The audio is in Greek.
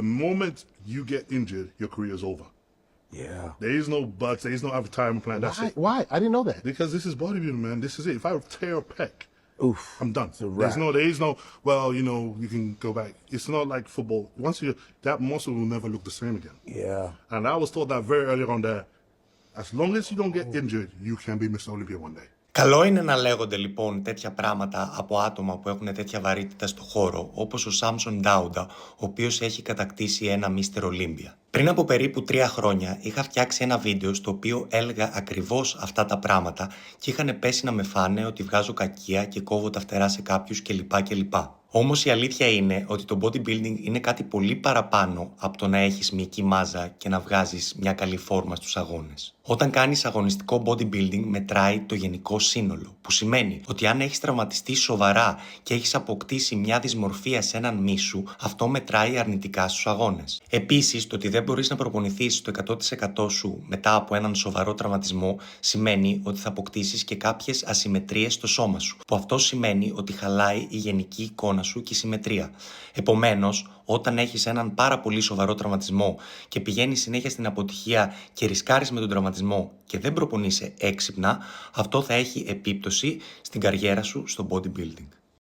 The moment you get injured, your career is over. Yeah. There is no buts. There is no retirement plan. That's Why? it. Why? I didn't know that. Because this is bodybuilding, man. This is it. If I tear a pec, Oof. I'm done. It's a There is no, well, you can go back. It's not like football. Once that muscle will never look the same again. Yeah. And I was told that very early on that as long as you don't get injured, you can be Mr. Olympia one day. Καλό είναι να λέγονται λοιπόν τέτοια πράγματα από άτομα που έχουν τέτοια βαρύτητα στο χώρο, όπως ο Σάμσον Ντάουντα, ο οποίος έχει κατακτήσει ένα Μίστερ Ολύμπια. Πριν από περίπου 3 χρόνια είχα φτιάξει ένα βίντεο στο οποίο έλεγα ακριβώς αυτά τα πράγματα και είχαν πέσει να με φάνε ότι βγάζω κακία και κόβω τα φτερά σε κάποιους κλπ. Όμως η αλήθεια είναι ότι το bodybuilding είναι κάτι πολύ παραπάνω από το να έχεις μυϊκή μάζα και να βγάζεις μια καλή φόρμα στους αγώνες. Όταν κάνεις αγωνιστικό bodybuilding μετράει το γενικό σύνολο, που σημαίνει ότι αν έχεις τραυματιστεί σοβαρά και έχεις αποκτήσει μια δυσμορφία σε έναν μυ σου, αυτό μετράει αρνητικά στους αγώνες. Επίσης, το ότι δεν μπορείς να προπονηθείς το 100% σου μετά από έναν σοβαρό τραυματισμό σημαίνει ότι θα αποκτήσεις και κάποιες ασυμμετρίες στο σώμα σου, που αυτό σημαίνει ότι χαλάει η γενική εικόνα σου και η συμμετρία. Επομένως, όταν έχεις έναν πάρα πολύ σοβαρό τραυματισμό και πηγαίνεις συνέχεια στην αποτυχία και ρισκάρεις με τον τραυματισμό και δεν προπονείσαι έξυπνα, αυτό θα έχει επίπτωση στην καριέρα σου στο bodybuilding.